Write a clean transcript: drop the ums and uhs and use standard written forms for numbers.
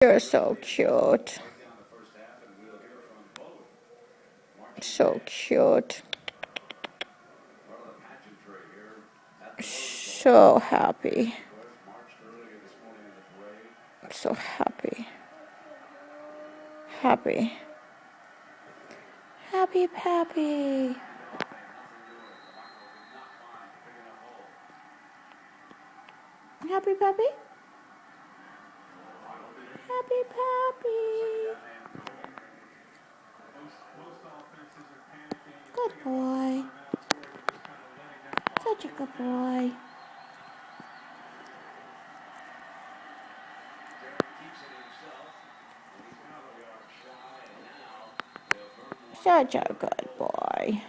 You're so cute. So cute. So happy. So happy. Happy. Happy Pappy. Happy Pappy? Happy Pappy. Good boy. Such a good boy. Such a good boy.